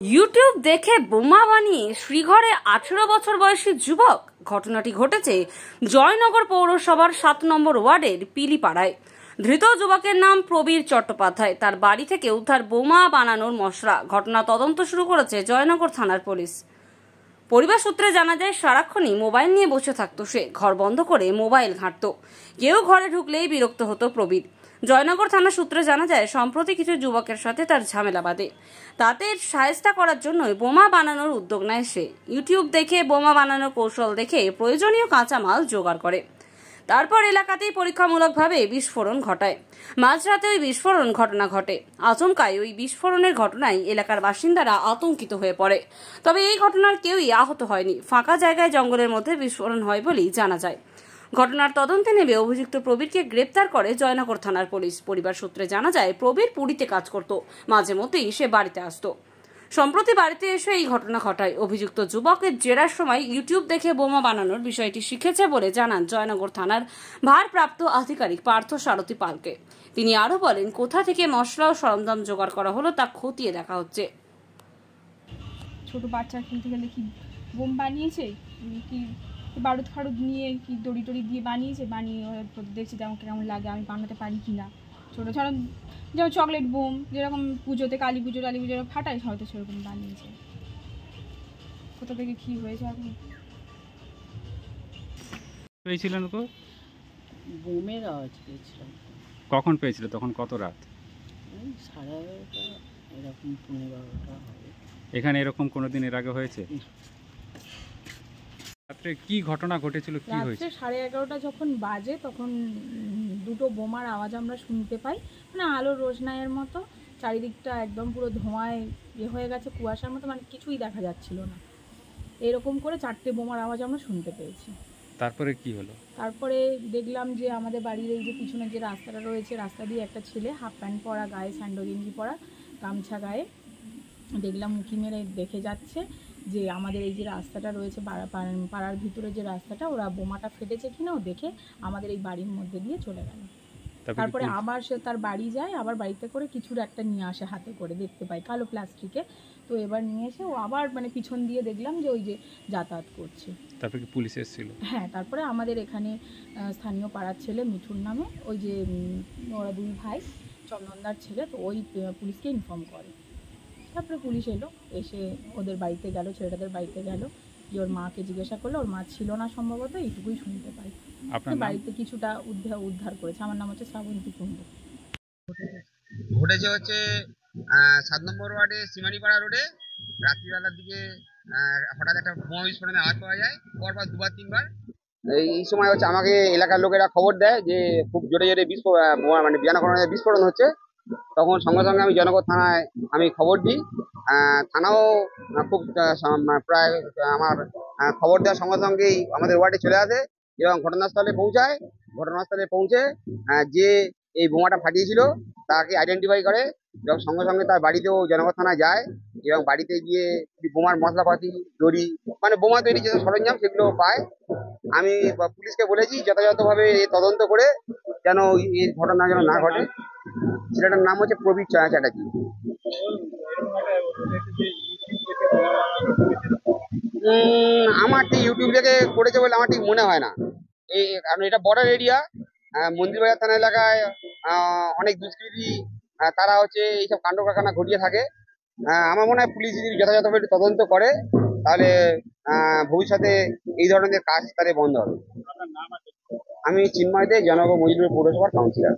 YouTube দেখে বোমা বানিয়ে শ্রীঘরে 18 বছর বয়সী যুবক। ঘটনাটি ঘটেছে জয়নগর পৌরসভার 7 নম্বর ওয়ার্ডের পিলিপাড়ায়। ধৃত যুবকের নাম প্রবীর চট্টোপাধ্যায়। তার বাড়ি থেকে উদ্ধার বোমা বানানোর মশলা। ঘটনা তদন্ত শুরু করেছে জয়নগর থানার পুলিশ। পরিবার সূত্রে জানা যায়, সারাক্ষণই মোবাইল নিয়ে বসে থাকতো সে। ঘর বন্ধ করে মোবাইল ঘাঁটত। কেউ ঘরে ঢুকলেই বিরক্ত হতো প্রবীর। জয়নগর থানা সূত্রে জানা যায়, সম্প্রতি কিছু যুবকের সাথে তার ঝামেলা বাঁধে। তাতে সায়স্তা করার জন্যই বোমা বানানোর উদ্যোগ নেয় সে। ইউটিউব দেখে বোমা বানানোর কৌশল দেখে প্রয়োজনীয় কাঁচামাল জোগাড় করে। তারপর এলাকাতেই পরীক্ষামূলকভাবে বিস্ফোরণ ঘটায়। মাঝরাতে ওই বিস্ফোরণ ঘটনা ঘটে। আচমকায় ওই বিস্ফোরণের ঘটনায় এলাকার বাসিন্দারা আতঙ্কিত হয়ে পড়ে। তবে এই ঘটনার কেউই আহত হয়নি। ফাঁকা জায়গায় জঙ্গলের মধ্যে বিস্ফোরণ হয় বলেই জানা যায়। ঘটনার তদন্তে নেমে অভিযুক্ত প্রবীরকে গ্রেপ্তার করে জয়নগর থানার পুলিশ। পরিবার সূত্রে জানা যায়, প্রবীর পুরীতে কাজ করত। মাঝে মধ্যেই সে বাড়িতে আসতো। সম্প্রতি বাড়িতে এসে এই ঘটনা ঘটায়। অভিযুক্ত যুবকের জেরার সময় ইউটিউব দেখে বোমা বানানোর বিষয়টি শিখেছে বলে জানান জয়নগর থানার ভারপ্রাপ্ত আধিকারিক পার্থ সারথী পালকে। তিনি আরো বলেন, কোথা থেকে মশলা ও সরঞ্জাম জোগাড় করা হলো তা খতিয়ে দেখা হচ্ছে। ছোট বাচ্চা খেলতে গেলে কি বোম বানিয়েছে, কি বারুদ ফারুদ নিয়ে কি দড়ি টড়ি দিয়ে বানিয়েছে, বানিয়ে দেখছি যেমন কেমন লাগে, আমি বানাতে পারি কি না। ছোটো ছোটো যেমন চকলেট বোম যেরকম পুজোতে কালী পুজো ফাটাই, হয়তো সেরকম বানিয়েছে। কোথা থেকে কি হয়েছে এখন পেয়েছিলেন তো? বোমের আওয়াজ পেয়েছিলাম। কখন পেয়েছিল? তখন কত রাত? 11:30 এরকম, 12:30 হবে। এখানে এরকম কোনোদিন এর আগে হয়েছে? রাত্রে কি ঘটনা ঘটেছিল, কি হয়েছে? রাত্রে 11:30 যখন বাজে তখন দুটো বোমার আওয়াজ আমরা শুনতে পাই। মানে আলো রোশনাইয়ের মতো, চারিদিকটা একদম পুরো ধোঁয়ায় হয়ে গেছে, কুয়াশার মতো, মানে কিছুই দেখা যাচ্ছিল না। এরকম করে 4টে বোমার আওয়াজ আমরা শুনতে পেয়েছি। তারপরে কি হলো? তারপরে দেখলাম যে আমাদের বাড়ির এই যে পিছনে যে রাস্তাটা রয়েছে, রাস্তা দিয়ে একটা ছেলে হাফ প্যান্ট পরা, গায়ে স্যান্ডো গেঞ্জি পরা, গামছা গায়ে, দেখলাম উঁকি মেরে দেখে যাচ্ছে যে আমাদের এই যে রাস্তাটা রয়েছে পাড়ার ভিতরে যে রাস্তাটা, ওরা বোমাটা ফেটেছে কিনা ও দেখে আমাদের এই বাড়ির মধ্যে দিয়ে চলে গেল। তারপরে আবার সে তার বাড়ি যায়, আবার বাড়িতে করে কিছুর একটা নিয়ে আসে হাতে করে, দেখতে পাই কালো প্লাস্টিকে। তো এবার নিয়ে এসে ও আবার মানে পিছন দিয়ে দেখলাম যে ওই যে যাতায়াত করছে। তারপরে কি পুলিশ এসেছিল? হ্যাঁ, তারপরে আমাদের এখানে স্থানীয় পাড়ার ছেলে মিঠুর নামে, ওই যে ওরা দুই ভাই, চন্দনদার ছেলে, তো ওই পুলিশকে ইনফর্ম করে। তারপরে পুলিশ এলো, এসে ওদের বাড়িতে গেল, ছেলেটাদের বাড়িতে গেল, যে ওর মাকে জিজ্ঞাসা করলো, ওর মা ছিল না সম্ভবত, এইটুকুই শুনতে পাই। বাড়িতে কিছুটা উদ্ধার করেছে। আমার নাম হচ্ছে শ্রাবন্তী কুণ্ডু। ঘটেছে হচ্ছে 7 নম্বর ওয়ার্ডে সিমারিপাড়া রোডে রাত্রিবেলার দিকে হঠাৎ একটা বোমা বিস্ফোরণের আওয়াজ পাওয়া যায়। পরপর দুবার তিনবার এই সময় হচ্ছে আমাকে এলাকার লোকেরা খবর দেয় যে খুব জোরে জোরে বোমা মানে বিস্ফোরণ হচ্ছে। তখন সঙ্গে সঙ্গে আমি জয়নগর থানায় আমি খবর দিই। থানাও খুব প্রায় আমার খবর দেওয়ার সঙ্গে সঙ্গেই আমাদের ওয়ার্ডে চলে আসে এবং ঘটনাস্থলে পৌঁছায়। ঘটনাস্থলে পৌঁছে যে এই বোমাটা ফাটিয়েছিল তাকে আইডেন্টিফাই করে এবং সঙ্গে সঙ্গে তার বাড়িতেও জয়নগর থানায় যায় এবং বাড়িতে গিয়ে বোমার মশলাপাতি, দড়ি, মানে বোমা তৈরি যে সরঞ্জাম সেগুলো পায়। আমি পুলিশকে বলেছি যথাযথভাবে তদন্ত করে যেন এই ঘটনা যেন না ঘটে। ছেলেটার নাম হচ্ছে প্রবীর চ্যাটার্জি। আমার ঠিক ইউটিউব থেকে করেছে বলে আমার ঠিক মনে হয় না। কারণ এটা বর্ডার এরিয়া, মন্দিরবাজার থানা এলাকায় অনেক দুষ্কৃতী তারা হচ্ছে এইসব কাণ্ড কারখানা ঘটিয়ে থাকে। আমার মনে হয় পুলিশ যদি যথাযথভাবে তদন্ত করে তাহলে ভবিষ্যতে এই ধরনের কাজ তাদের বন্ধ হবে। আমি চিন্ময় দে, জয়নগর মজিদপুর পৌরসভার কাউন্সিলর।